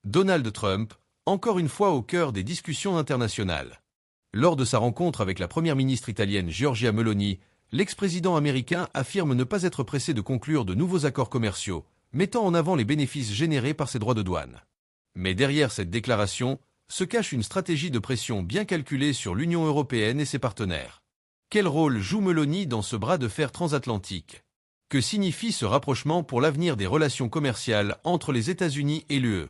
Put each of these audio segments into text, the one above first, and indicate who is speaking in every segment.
Speaker 1: Donald Trump, encore une fois au cœur des discussions internationales. Lors de sa rencontre avec la première ministre italienne Giorgia Meloni, l'ex-président américain affirme ne pas être pressé de conclure de nouveaux accords commerciaux, mettant en avant les bénéfices générés par ses droits de douane. Mais derrière cette déclaration, se cache une stratégie de pression bien calculée sur l'Union européenne et ses partenaires. Quel rôle joue Meloni dans ce bras de fer transatlantique? Que signifie ce rapprochement pour l'avenir des relations commerciales entre les États-Unis et l'UE?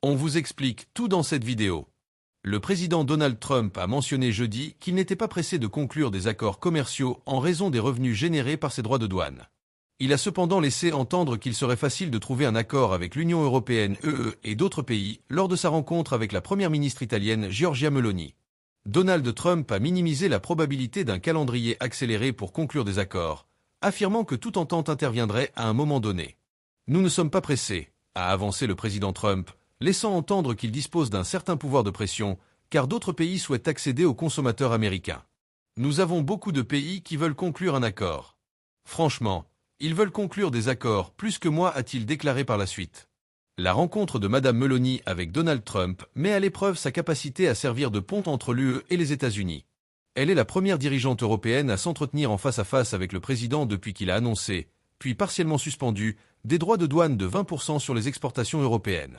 Speaker 1: On vous explique tout dans cette vidéo. Le président Donald Trump a mentionné jeudi qu'il n'était pas pressé de conclure des accords commerciaux en raison des revenus générés par ses droits de douane. Il a cependant laissé entendre qu'il serait facile de trouver un accord avec l'Union européenne et d'autres pays lors de sa rencontre avec la première ministre italienne Giorgia Meloni. Donald Trump a minimisé la probabilité d'un calendrier accéléré pour conclure des accords, affirmant que toute entente interviendrait à un moment donné. Nous ne sommes pas pressés, a avancé le président Trump, laissant entendre qu'il dispose d'un certain pouvoir de pression, car d'autres pays souhaitent accéder aux consommateurs américains. Nous avons beaucoup de pays qui veulent conclure un accord. Franchement, ils veulent conclure des accords plus que moi, a-t-il déclaré par la suite. La rencontre de Mme Meloni avec Donald Trump met à l'épreuve sa capacité à servir de pont entre l'UE et les États-Unis. Elle est la première dirigeante européenne à s'entretenir en face à face avec le président depuis qu'il a annoncé, puis partiellement suspendu, des droits de douane de 20% sur les exportations européennes.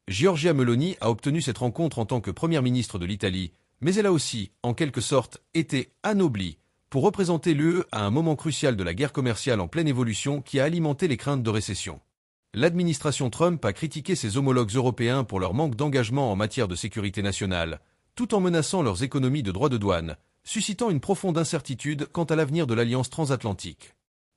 Speaker 1: Giorgia Meloni a obtenu cette rencontre en tant que première ministre de l'Italie, mais elle a aussi, en quelque sorte, été anoblie pour représenter l'UE à un moment crucial de la guerre commerciale en pleine évolution qui a alimenté les craintes de récession. L'administration Trump a critiqué ses homologues européens pour leur manque d'engagement en matière de sécurité nationale, tout en menaçant leurs économies de droits de douane, suscitant une profonde incertitude quant à l'avenir de l'alliance transatlantique.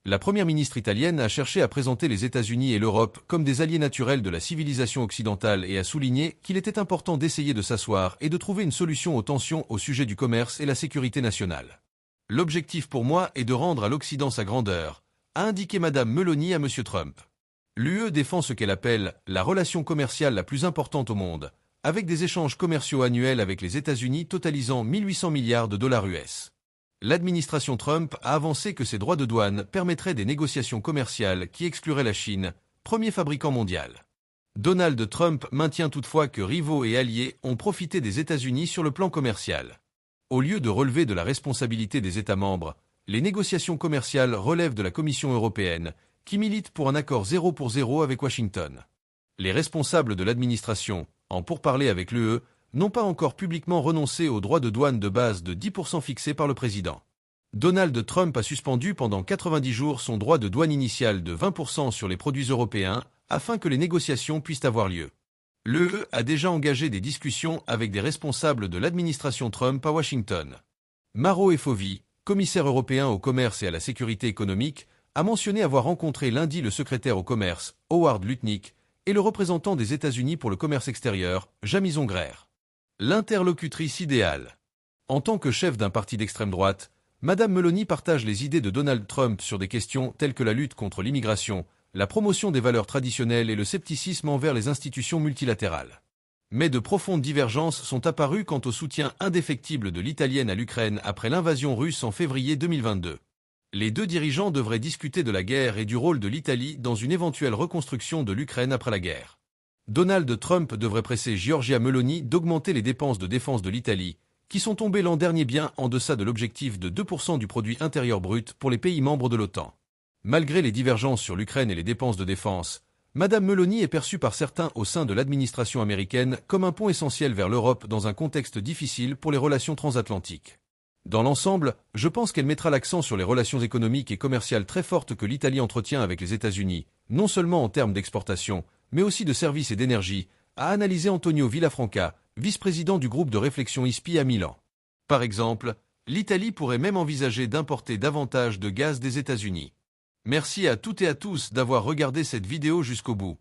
Speaker 1: La première ministre italienne a cherché à présenter les États-Unis et l'Europe comme des alliés naturels de la civilisation occidentale et a souligné qu'il était important d'essayer de s'asseoir et de trouver une solution aux tensions au sujet du commerce et la sécurité nationale. L'objectif pour moi est de rendre à l'Occident sa grandeur, a indiqué Mme Meloni à M. Trump. L'UE défend ce qu'elle appelle la relation commerciale la plus importante au monde, avec des échanges commerciaux annuels avec les États-Unis totalisant 1800 milliards de dollars US. L'administration Trump a avancé que ces droits de douane permettraient des négociations commerciales qui excluraient la Chine, premier fabricant mondial. Donald Trump maintient toutefois que rivaux et alliés ont profité des États-Unis sur le plan commercial. Au lieu de relever de la responsabilité des États membres, les négociations commerciales relèvent de la Commission européenne, qui milite pour un accord 0 pour 0 avec Washington. Les responsables de l'administration, en pourparlers avec l'UE, n'ont pas encore publiquement renoncé aux droits de douane de base de 10% fixés par le président. Donald Trump a suspendu pendant 90 jours son droit de douane initial de 20% sur les produits européens afin que les négociations puissent avoir lieu. L'UE a déjà engagé des discussions avec des responsables de l'administration Trump à Washington. Maro Efcovi, commissaire européen au commerce et à la sécurité économique, a mentionné avoir rencontré lundi le secrétaire au commerce, Howard Lutnick, et le représentant des États-Unis pour le commerce extérieur, Jamison Greer. L'interlocutrice idéale. En tant que chef d'un parti d'extrême droite, Mme Meloni partage les idées de Donald Trump sur des questions telles que la lutte contre l'immigration, la promotion des valeurs traditionnelles et le scepticisme envers les institutions multilatérales. Mais de profondes divergences sont apparues quant au soutien indéfectible de l'Italienne à l'Ukraine après l'invasion russe en février 2022. Les deux dirigeants devraient discuter de la guerre et du rôle de l'Italie dans une éventuelle reconstruction de l'Ukraine après la guerre. Donald Trump devrait presser Giorgia Meloni d'augmenter les dépenses de défense de l'Italie, qui sont tombées l'an dernier bien en deçà de l'objectif de 2% du produit intérieur brut pour les pays membres de l'OTAN. Malgré les divergences sur l'Ukraine et les dépenses de défense, Mme Meloni est perçue par certains au sein de l'administration américaine comme un pont essentiel vers l'Europe dans un contexte difficile pour les relations transatlantiques. Dans l'ensemble, je pense qu'elle mettra l'accent sur les relations économiques et commerciales très fortes que l'Italie entretient avec les États-Unis, non seulement en termes d'exportation, mais aussi de services et d'énergie, a analysé Antonio Villafranca, vice-président du groupe de réflexion ISPI à Milan. Par exemple, l'Italie pourrait même envisager d'importer davantage de gaz des États-Unis. Merci à toutes et à tous d'avoir regardé cette vidéo jusqu'au bout.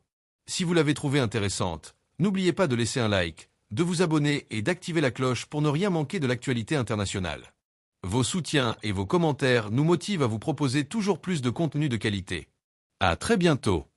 Speaker 1: Si vous l'avez trouvée intéressante, n'oubliez pas de laisser un like, de vous abonner et d'activer la cloche pour ne rien manquer de l'actualité internationale. Vos soutiens et vos commentaires nous motivent à vous proposer toujours plus de contenu de qualité. À très bientôt.